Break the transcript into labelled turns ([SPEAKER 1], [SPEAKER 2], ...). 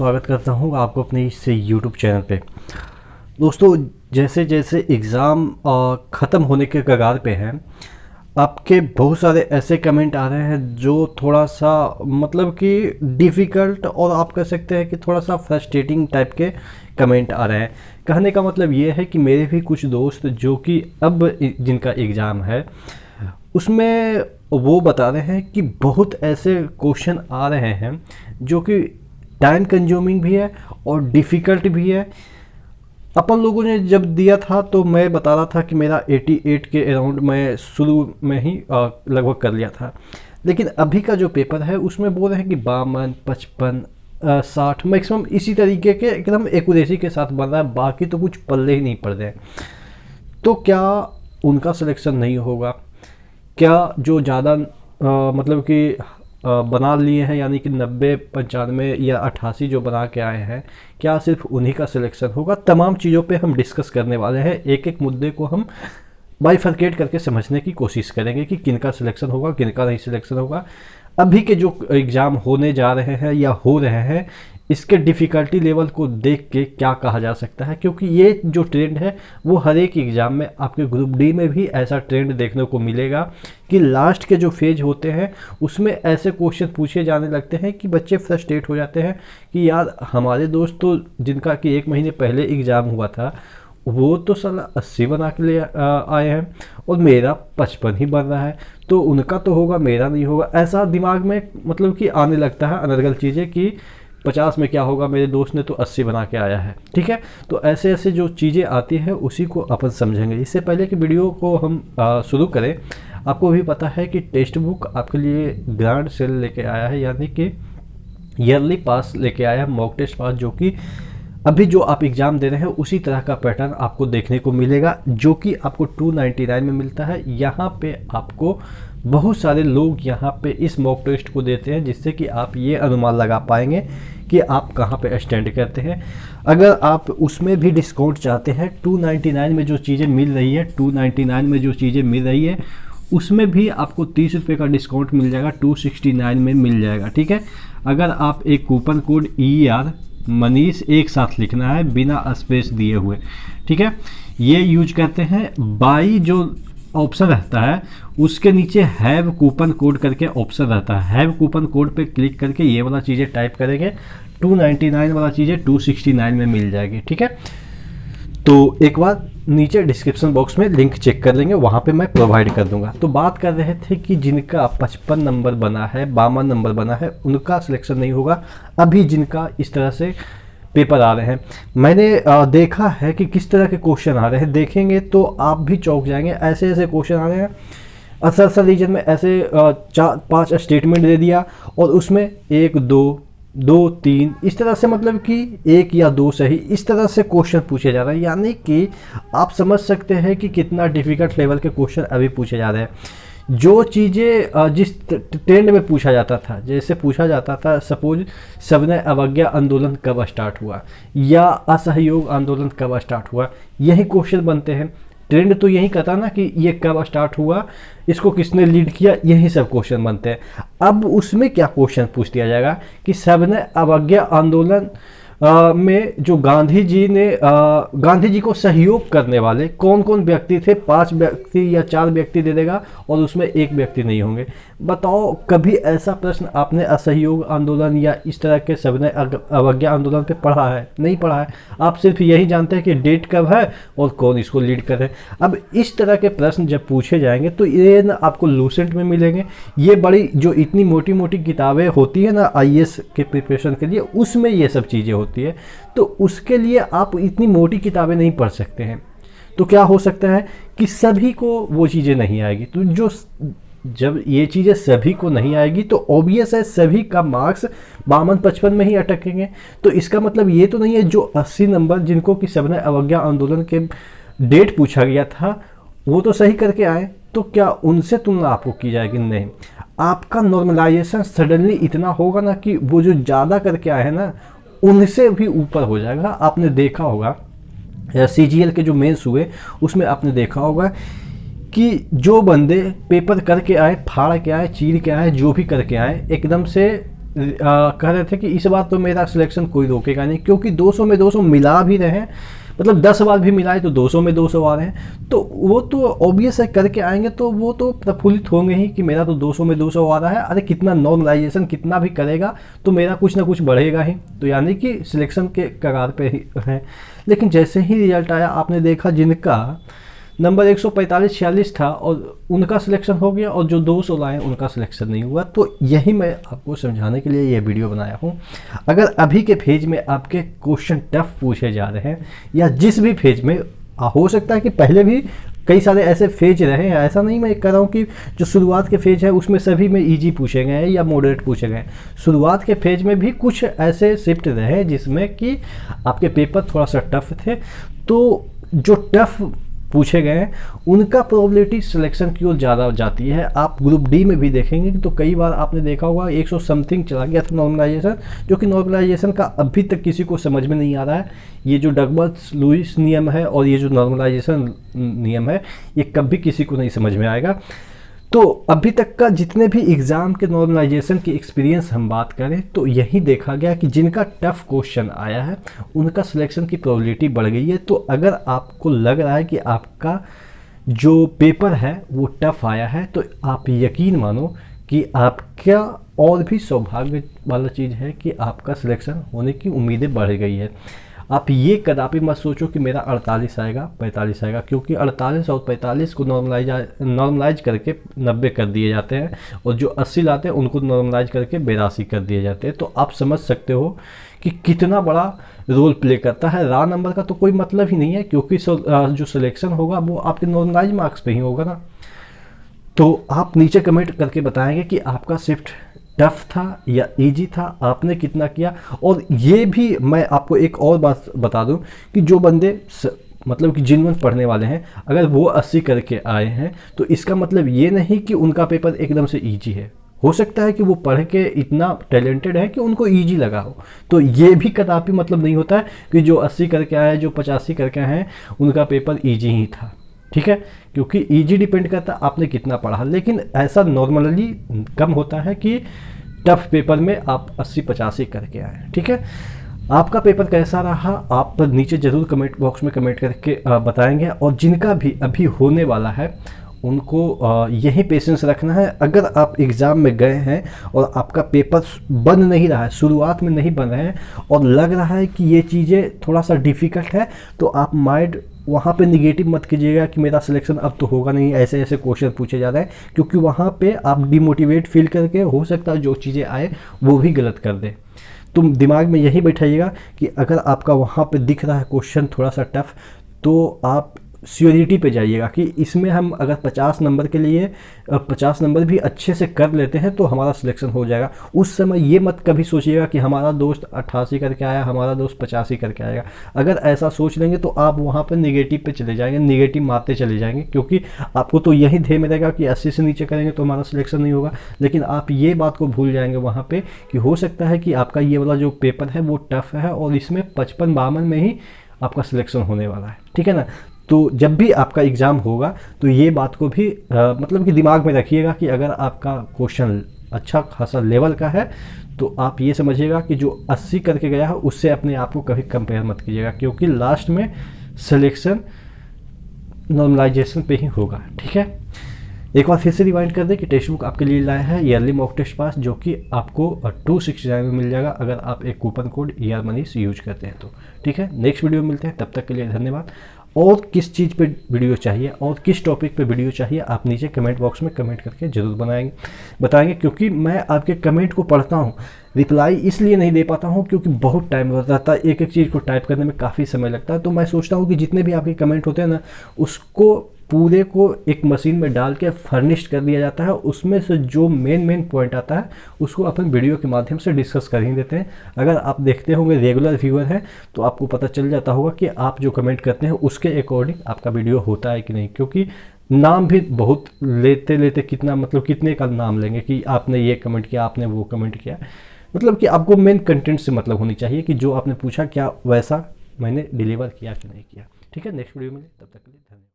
[SPEAKER 1] स्वागत करता हूँ आपको अपने इस यूट्यूब चैनल पे। दोस्तों, जैसे जैसे एग्ज़ाम ख़त्म होने के कगार पे हैं, आपके बहुत सारे ऐसे कमेंट आ रहे हैं जो थोड़ा सा मतलब कि डिफ़िकल्ट और आप कह सकते हैं कि थोड़ा सा फ्रस्ट्रेटिंग टाइप के कमेंट आ रहे हैं। कहने का मतलब ये है कि मेरे भी कुछ दोस्त जो कि अब जिनका एग्ज़ाम है उसमें वो बता रहे हैं कि बहुत ऐसे क्वेश्चन आ रहे हैं जो कि टाइम कंज्यूमिंग भी है और डिफ़िकल्ट भी है। अपन लोगों ने जब दिया था तो मैं बता रहा था कि मेरा 88 के अराउंड मैं शुरू में ही लगभग कर लिया था, लेकिन अभी का जो पेपर है उसमें बोल रहे हैं कि 52, 55, 60 मैक्सिमम इसी तरीके के एकदम एक्यूरेसी के साथ बन रहा है, बाकी तो कुछ पल्ले ही नहीं पड़ रहे हैं। तो क्या उनका सिलेक्शन नहीं होगा? क्या जो ज़्यादा मतलब कि बना लिए हैं, यानी कि 90, 95 या 88 जो बना के आए हैं, क्या सिर्फ उन्हीं का सिलेक्शन होगा? तमाम चीज़ों पे हम डिस्कस करने वाले हैं। एक एक मुद्दे को हम बाइफरकेट करके समझने की कोशिश करेंगे कि किनका सिलेक्शन होगा, किनका नहीं सिलेक्शन होगा। अभी के जो एग्ज़ाम होने जा रहे हैं या हो रहे हैं, इसके डिफ़िकल्टी लेवल को देख के क्या कहा जा सकता है, क्योंकि ये जो ट्रेंड है वो हर एक एग्ज़ाम में, आपके ग्रुप डी में भी ऐसा ट्रेंड देखने को मिलेगा कि लास्ट के जो फेज होते हैं उसमें ऐसे क्वेश्चन पूछे जाने लगते हैं कि बच्चे फ्रस्ट्रेट हो जाते हैं कि यार हमारे दोस्त तो जिनका कि 1 महीने पहले एग्ज़ाम हुआ था वो तो साला 80 बना के ले आए हैं और मेरा 55 ही बन रहा है, तो उनका तो होगा, मेरा नहीं होगा। ऐसा दिमाग में मतलब कि आने लगता है अनर्गल चीज़ें कि 50 में क्या होगा, मेरे दोस्त ने तो 80 बना के आया है। ठीक है, तो ऐसे ऐसे जो चीज़ें आती हैं उसी को अपन समझेंगे। इससे पहले कि वीडियो को हम शुरू करें, आपको भी पता है कि टेक्स्ट बुक आपके लिए ग्रांड सेल लेके आया है, यानी कि ईयरली पास लेके आया है, मॉक टेस्ट पास, जो कि अभी जो आप एग्ज़ाम दे रहे हैं उसी तरह का पैटर्न आपको देखने को मिलेगा, जो कि आपको 299 में मिलता है। यहाँ पे आपको बहुत सारे लोग यहाँ पे इस मॉक टेस्ट को देते हैं, जिससे कि आप ये अनुमान लगा पाएंगे कि आप कहाँ पे स्टैंड करते हैं। अगर आप उसमें भी डिस्काउंट चाहते हैं, 299 में जो चीज़ें मिल रही है, 299 में जो चीज़ें मिल रही है उसमें भी आपको 30 रुपये का डिस्काउंट मिल जाएगा, 269 में मिल जाएगा। ठीक है, अगर आप एक कूपन कोड ER मनीष एक साथ लिखना है बिना स्पेस दिए हुए, ठीक है, ये यूज करते हैं। बाई जो ऑप्शन रहता है उसके नीचे हैव कूपन कोड करके ऑप्शन रहता है, हैव कूपन कोड पे क्लिक करके ये वाला चीज़ें टाइप करेंगे, 299 वाला चीज़ें 269 में मिल जाएगी। ठीक है, तो एक बार नीचे डिस्क्रिप्शन बॉक्स में लिंक चेक कर लेंगे, वहाँ पे मैं प्रोवाइड कर दूंगा। तो बात कर रहे थे कि जिनका 55 नंबर बना है, 52 नंबर बना है, उनका सिलेक्शन नहीं होगा। अभी जिनका इस तरह से पेपर आ रहे हैं, मैंने देखा है कि किस तरह के क्वेश्चन आ रहे हैं, देखेंगे तो आप भी चौंक जाएंगे। ऐसे ऐसे क्वेश्चन आ रहे हैं, असर रीजन में ऐसे 4-5 स्टेटमेंट दे दिया और उसमें 1, 2, 3 इस तरह से, मतलब कि 1 या 2 सही, इस तरह से क्वेश्चन पूछे जा रहे हैं। यानी कि आप समझ सकते हैं कि कितना डिफ़िकल्ट लेवल के क्वेश्चन अभी पूछे जा रहे हैं। जो चीज़ें जिस ट्रेंड में पूछा जाता था, जैसे पूछा जाता था सपोज सविनय अवज्ञा आंदोलन कब स्टार्ट हुआ या असहयोग आंदोलन कब स्टार्ट हुआ, यही क्वेश्चन बनते हैं। ट्रेंड तो यही कहता ना कि ये कब स्टार्ट हुआ, इसको किसने लीड किया, यही सब क्वेश्चन बनते हैं। अब उसमें क्या क्वेश्चन पूछ दिया जाएगा कि सविनय अवज्ञा आंदोलन में जो गांधी जी को सहयोग करने वाले कौन कौन व्यक्ति थे, 5 व्यक्ति या 4 व्यक्ति दे देगा और उसमें 1 व्यक्ति नहीं होंगे। बताओ, कभी ऐसा प्रश्न आपने असहयोग आंदोलन या इस तरह के सविनय अवज्ञा आंदोलन पे पढ़ा है? नहीं पढ़ा है। आप सिर्फ यही जानते हैं कि डेट कब है और कौन इसको लीड कर रहे हैं। अब इस तरह के प्रश्न जब पूछे जाएंगे तो ये ना आपको लूसेंट में मिलेंगे, ये बड़ी जो इतनी मोटी मोटी किताबें होती है ना IAS के प्रिपरेशन के लिए, उसमें ये सब चीज़ें होती है। तो उसके लिए आप इतनी मोटी किताबें नहीं पढ़ सकते हैं। तो क्या हो सकता है कि सभी को वो चीज़ें नहीं आएगी, तो जो जब ये चीज़ें सभी को नहीं आएगी तो ऑब्वियस है सभी का मार्क्स 52-55 में ही अटकेंगे। तो इसका मतलब ये तो नहीं है जो 80 नंबर जिनको कि सविनय अवज्ञा आंदोलन के डेट पूछा गया था वो तो सही करके आए, तो क्या उनसे तुलना आपको की जाएगी? नहीं। आपका नॉर्मलाइजेशन सडनली इतना होगा ना कि वो जो ज़्यादा करके आए हैं ना उनसे भी ऊपर हो जाएगा। आपने देखा होगा CGL के जो मेंस हुए उसमें आपने देखा होगा कि जो बंदे पेपर करके आए, फाड़ के आए, चीर के आए, जो भी करके आए, एकदम से कह रहे थे कि इस बार तो मेरा सिलेक्शन कोई रोकेगा नहीं, क्योंकि 200 में 200 मिला भी रहे हैं, मतलब 10 बार भी मिलाए तो 200 में 200 आ रहे हैं, तो वो तो ऑब्वियस है करके आएंगे तो वो तो प्रफुल्लित होंगे ही कि मेरा तो 200 में 200 आ रहा है। अरे कितना नॉर्मलाइजेशन कितना भी करेगा तो मेरा कुछ ना कुछ बढ़ेगा ही, तो यानी कि सिलेक्शन के कगार पे ही है। लेकिन जैसे ही रिजल्ट आया आपने देखा जिनका नंबर 145-46 था और उनका सिलेक्शन हो गया, और जो 200 लाए उनका सिलेक्शन नहीं हुआ। तो यही मैं आपको समझाने के लिए ये वीडियो बनाया हूँ। अगर अभी के फेज में आपके क्वेश्चन टफ पूछे जा रहे हैं, या जिस भी फेज में, हो सकता है कि पहले भी कई सारे ऐसे फेज रहे हैं, ऐसा नहीं मैं कह रहा हूँ कि जो शुरुआत के फेज है उसमें सभी में ईजी पूछे गए हैं या मॉडरेट पूछे गए हैं। शुरुआत के फेज में भी कुछ ऐसे शिफ्ट रहे जिसमें कि आपके पेपर थोड़ा सा टफ थे, तो जो टफ पूछे गए हैं उनका प्रोबेबिलिटी सिलेक्शन की ओर ज़्यादा जाती है। आप ग्रुप डी में भी देखेंगे तो कई बार आपने देखा होगा 100 समथिंग चला गया था नॉर्मलाइजेशन, जो कि नॉर्मलाइजेशन का अभी तक किसी को समझ में नहीं आ रहा है। ये जो डगवर्थ लुईस नियम है और ये जो नॉर्मलाइजेशन नियम है, ये कभी किसी को नहीं समझ में आएगा। तो अभी तक का जितने भी एग्ज़ाम के नॉर्मलाइजेशन की एक्सपीरियंस हम बात करें तो यही देखा गया कि जिनका टफ क्वेश्चन आया है उनका सिलेक्शन की प्रोबेबिलिटी बढ़ गई है। तो अगर आपको लग रहा है कि आपका जो पेपर है वो टफ आया है, तो आप यकीन मानो कि आपका और भी सौभाग्य वाला चीज़ है कि आपका सिलेक्शन होने की उम्मीदें बढ़ गई है। आप ये कदापि मत सोचो कि मेरा 48 आएगा 45 आएगा, क्योंकि 48 और 45 को नॉर्मलाइज करके 90 कर दिए जाते हैं, और जो 80 लाते हैं उनको नॉर्मलाइज करके 82 कर दिए जाते हैं। तो आप समझ सकते हो कि कितना बड़ा रोल प्ले करता है। रॉ नंबर का तो कोई मतलब ही नहीं है, क्योंकि जो सिलेक्शन होगा वो आपके नॉर्मलाइज मार्क्स पे ही होगा ना। तो आप नीचे कमेंट करके बताएंगे कि आपका शिफ्ट टफ था या इजी था, आपने कितना किया। और ये भी मैं आपको एक और बात बता दूं कि जो बंदे मतलब कि जिन पढ़ने वाले हैं, अगर वो 80 करके आए हैं तो इसका मतलब ये नहीं कि उनका पेपर एकदम से इजी है। हो सकता है कि वो पढ़ के इतना टैलेंटेड है कि उनको इजी लगा हो। तो ये भी कदापि मतलब नहीं होता है कि जो 80 करके आए, जो 85 करके आए हैं, उनका पेपर ईजी ही था। ठीक है, क्योंकि ईजी डिपेंड करता है आपने कितना पढ़ा। लेकिन ऐसा नॉर्मली कम होता है कि टफ पेपर में आप 80-85 करके आए। ठीक है, आपका पेपर कैसा रहा आप नीचे ज़रूर कमेंट बॉक्स में कमेंट करके बताएंगे। और जिनका भी अभी होने वाला है उनको यही पेशेंस रखना है। अगर आप एग्ज़ाम में गए हैं और आपका पेपर बन नहीं रहा है, शुरुआत में नहीं बन रहे हैं, और लग रहा है कि ये चीज़ें थोड़ा सा डिफ़िकल्ट है, तो आप माइंड वहाँ पे निगेटिव मत कीजिएगा कि मेरा सिलेक्शन अब तो होगा नहीं, ऐसे ऐसे क्वेश्चन पूछे जा रहे हैं, क्योंकि वहाँ पे आप डिमोटिवेट फील करके हो सकता है जो चीज़ें आए वो भी गलत कर दें। तुम दिमाग में यही बैठाइएगा कि अगर आपका वहाँ पे दिख रहा है क्वेश्चन थोड़ा सा टफ, तो आप श्योरिटी पे जाइएगा कि इसमें हम अगर 50 नंबर के लिए 50 नंबर भी अच्छे से कर लेते हैं तो हमारा सिलेक्शन हो जाएगा। उस समय ये मत कभी सोचिएगा कि हमारा दोस्त 88 करके आया, हमारा दोस्त 85 करके आएगा। अगर ऐसा सोच लेंगे तो आप वहाँ पर निगेटिव पे चले जाएंगे, निगेटिव मारते चले जाएंगे, क्योंकि आपको तो यही ध्येय में रहेगा कि 80 से नीचे करेंगे तो हमारा सिलेक्शन नहीं होगा। लेकिन आप ये बात को भूल जाएंगे वहाँ पर कि हो सकता है कि आपका ये वाला जो पेपर है वो टफ है और इसमें 55-52 में ही आपका सिलेक्शन होने वाला है। ठीक है ना। तो जब भी आपका एग्ज़ाम होगा तो ये बात को भी मतलब कि दिमाग में रखिएगा कि अगर आपका क्वेश्चन अच्छा खासा लेवल का है तो आप ये समझिएगा कि जो 80 करके गया है उससे अपने आप को कभी कंपेयर मत कीजिएगा, क्योंकि लास्ट में सिलेक्शन नॉर्मलाइजेशन पे ही होगा। ठीक है, एक बार फिर से रिवाइंड कर दें कि टेक्स्ट बुक आपके लिए लाया है ईयरली मॉक टेस्ट पास, जो कि आपको 269 में मिल जाएगा अगर आप एक coupon code ER Manish use करते हैं तो। ठीक है, नेक्स्ट वीडियो में मिलते हैं, तब तक के लिए धन्यवाद। और किस चीज़ पे वीडियो चाहिए और किस टॉपिक पे वीडियो चाहिए आप नीचे कमेंट बॉक्स में कमेंट करके ज़रूर बताएंगे, क्योंकि मैं आपके कमेंट को पढ़ता हूँ। रिप्लाई इसलिए नहीं दे पाता हूँ क्योंकि बहुत टाइम लगता है, एक एक चीज़ को टाइप करने में काफ़ी समय लगता है। तो मैं सोचता हूँ कि जितने भी आपके कमेंट होते हैं ना, उसको पूरे को एक मशीन में डाल के फर्निश्ड कर दिया जाता है। उसमें से जो मेन पॉइंट आता है उसको अपन वीडियो के माध्यम से डिस्कस कर ही देते हैं। अगर आप देखते होंगे रेगुलर व्यूअर हैं तो आपको पता चल जाता होगा कि आप जो कमेंट करते हैं उसके अकॉर्डिंग आपका वीडियो होता है कि नहीं, क्योंकि नाम भी बहुत लेते कितना मतलब कितने का नाम लेंगे कि आपने ये कमेंट किया, आपने वो कमेंट किया। मतलब कि आपको मेन कंटेंट से मतलब होनी चाहिए कि जो आपने पूछा क्या वैसा मैंने डिलीवर किया कि नहीं किया। ठीक है, नेक्स्ट वीडियो में तब तक के लिए धन्यवाद।